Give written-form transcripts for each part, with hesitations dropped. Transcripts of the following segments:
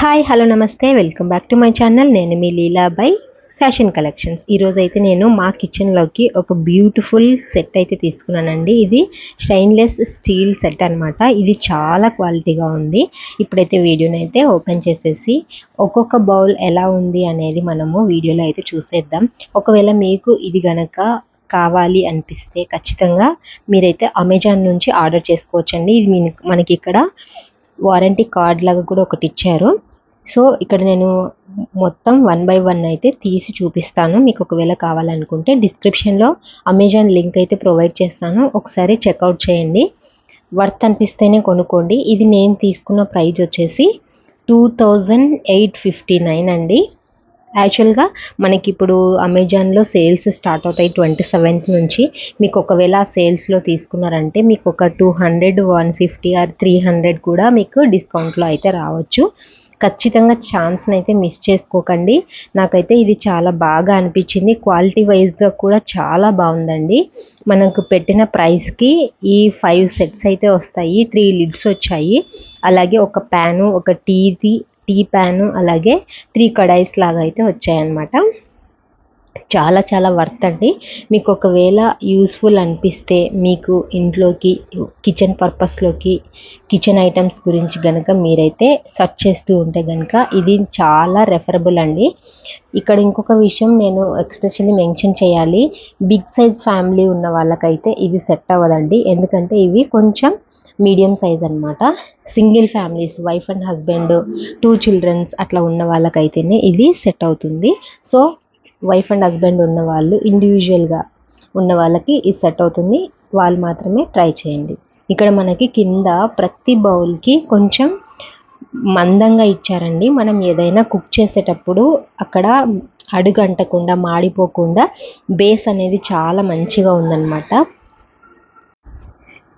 Hi hello నమస్తే welcome back to my channel. నేను మీ లీలాబాయ్ fashion collections. ఈరోజు అయితే నేను మా కిచెన్లోకి ఒక బ్యూటిఫుల్ సెట్ అయితే తీసుకున్నానండి. ఇది స్టెయిన్లెస్ స్టీల్ సెట్ అనమాట. ఇది చాలా క్వాలిటీగా ఉంది. ఇప్పుడైతే వీడియోని అయితే ఓపెన్ చేసేసి ఒక్కొక్క బౌల్ ఎలా ఉంది అనేది మనము వీడియోలో అయితే చూసేద్దాం. ఒకవేళ మీకు ఇది గనక కావాలి అనిపిస్తే ఖచ్చితంగా మీరైతే అమెజాన్ నుంచి ఆర్డర్ చేసుకోవచ్చండి. ఇది మనకి ఇక్కడ వారంటీ కార్డ్ లాగా కూడా ఒకటి ఇచ్చారు. సో ఇక్కడ నేను మొత్తం 1 by 1 అయితే తీసి చూపిస్తాను. మీకు ఒకవేళ కావాలనుకుంటే డిస్క్రిప్షన్లో అమెజాన్ లింక్ అయితే ప్రొవైడ్ చేస్తాను, ఒకసారి చెక్అవుట్ చేయండి. వర్త్ అనిపిస్తేనే కొనుక్కోండి. ఇది నేను తీసుకున్న ప్రైస్ వచ్చేసి 2859 అండి. యాక్చువల్గా మనకి ఇప్పుడు అమెజాన్లో సేల్స్ స్టార్ట్ అవుతాయి 27th నుంచి. మీకు ఒకవేళ ఆ సేల్స్లో తీసుకున్నారంటే మీకు ఒక 200, 150 ఆర్ 300 కూడా మీకు డిస్కౌంట్లో అయితే రావచ్చు. ఖచ్చితంగా ఛాన్స్ని అయితే మిస్ చేసుకోకండి. నాకైతే ఇది చాలా బాగా అనిపించింది. క్వాలిటీ వైజ్గా కూడా చాలా బాగుందండి. మనకు పెట్టిన ప్రైస్కి ఈ 5 సెట్స్ అయితే వస్తాయి. 3 లిడ్స్ వచ్చాయి, అలాగే ఒక ప్యాను, ఒక టీ ప్యాను, అలాగే 3 కడాయిస్ లాగా అయితే వచ్చాయన్నమాట. చాలా చాలా వర్త్ అండి. మీకు ఒకవేళ యూస్ఫుల్ అనిపిస్తే మీకు ఇంట్లోకి కిచెన్ పర్పస్లోకి కిచెన్ ఐటమ్స్ గురించి కనుక మీరైతే సెర్చ్ చేస్తూ ఉంటే కనుక ఇది చాలా రెఫరబుల్ అండి. ఇక్కడ ఇంకొక విషయం నేను ఎక్స్పెషల్లీ మెన్షన్ చేయాలి. బిగ్ సైజ్ ఫ్యామిలీ ఉన్న వాళ్ళకైతే ఇది సెట్ అవ్వదండి. ఎందుకంటే ఇవి కొంచెం మీడియం సైజ్ అనమాట. Single families, wife and husband, 2 childrens అట్లా ఉన్న వాళ్ళకైతేనే ఇది సెట్ అవుతుంది. సో వైఫ్ అండ్ హస్బెండ్ ఉన్న వాళ్ళు, ఇండివిజువల్గా ఉన్న వాళ్ళకి ఇది సెట్ అవుతుంది. వాళ్ళు మాత్రమే ట్రై చేయండి. ఇక్కడ మనకి కింద ప్రతి బౌల్కి కొంచెం మందంగా ఇచ్చారండి. మనం ఏదైనా కుక్ చేసేటప్పుడు అక్కడ అడుగంటకుండా, మాడిపోకుండా బేస్ అనేది చాలా మంచిగా ఉందన్నమాట.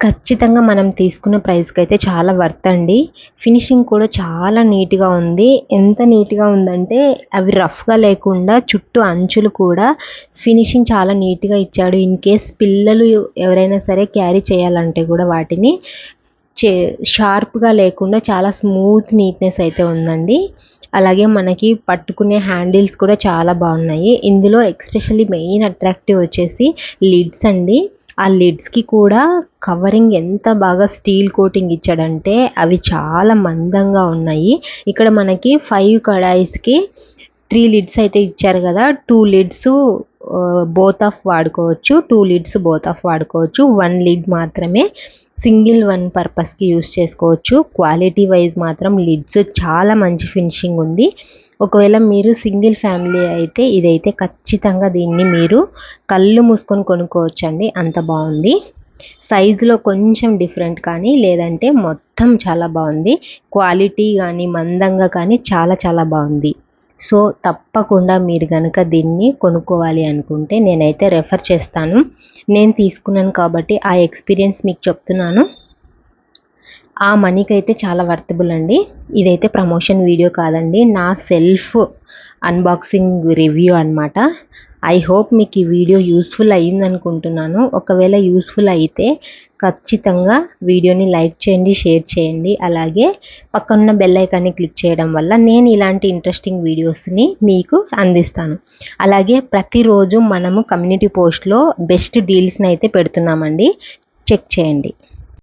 ఖచ్చితంగా మనం తీసుకున్న ప్రైస్కి అయితే చాలా వర్త్ అండి. ఫినిషింగ్ కూడా చాలా నీట్గా ఉంది. ఎంత నీట్గా ఉందంటే అవి రఫ్గా లేకుండా చుట్టూ అంచులు కూడా ఫినిషింగ్ చాలా నీట్గా ఇచ్చాడు. ఇన్ కేస్ పిల్లలు ఎవరైనా సరే క్యారీ చేయాలంటే కూడా వాటిని షార్ప్గా లేకుండా చాలా స్మూత్ నీట్నెస్ అయితే ఉందండి. అలాగే మనకి పట్టుకునే హ్యాండిల్స్ కూడా చాలా బాగున్నాయి. ఇందులో ఎక్స్పెషల్లీ మెయిన్ అట్రాక్టివ్ వచ్చేసి లిడ్స్ అండి. ఆ లిడ్స్కి కూడా కవరింగ్ ఎంత బాగా స్టీల్ కోటింగ్ ఇచ్చాడంటే అవి చాలా మందంగా ఉన్నాయి. ఇక్కడ మనకి 5 కడాయిస్కి 3 లిడ్స్ అయితే ఇచ్చారు కదా. 2 లిడ్స్ బోత్ ఆఫ్ వాడుకోవచ్చు, 2 లిడ్స్ బోత్ ఆఫ్ వాడుకోవచ్చు. 1 లిడ్ మాత్రమే సింగిల్ 1 పర్పస్కి యూస్ చేసుకోవచ్చు. క్వాలిటీ వైజ్ మాత్రం లిడ్స్ చాలా మంచి ఫినిషింగ్ ఉంది. ఒకవేళ మీరు సింగిల్ ఫ్యామిలీ అయితే ఇదైతే ఖచ్చితంగా దీన్ని మీరు కళ్ళు మూసుకొని కొనుక్కోవచ్చండి, అంత బాగుంది. సైజులో కొంచెం డిఫరెంట్ కానీ లేదంటే మొత్తం చాలా బాగుంది. క్వాలిటీ కానీ మందంగా కానీ చాలా చాలా బాగుంది. సో తప్పకుండా మీరు కనుక దీన్ని కొనుక్కోవాలి అనుకుంటే నేనైతే రెఫర్ చేస్తాను. నేను తీసుకున్నాను కాబట్టి ఆ ఎక్స్పీరియన్స్ మీకు చెప్తున్నాను. ఆ మనీకి అయితే చాలా వర్తబుల్ అండి. ఇదైతే ప్రమోషన్ వీడియో కాదండి, నా సెల్ఫ్ అన్బాక్సింగ్ రివ్యూ అనమాట. ఐ హోప్ మీకు ఈ వీడియో యూస్ఫుల్ అయ్యింది అనుకుంటున్నాను. ఒకవేళ యూస్ఫుల్ అయితే ఖచ్చితంగా వీడియోని లైక్ చేయండి, షేర్ చేయండి. అలాగే పక్కనున్న బెల్ ఐకాన్ని క్లిక్ చేయడం వల్ల నేను ఇలాంటి ఇంట్రెస్టింగ్ వీడియోస్ని మీకు అందిస్తాను. అలాగే ప్రతిరోజు మనము కమ్యూనిటీ పోస్ట్లో బెస్ట్ డీల్స్ని అయితే పెడుతున్నామండి, చెక్ చేయండి.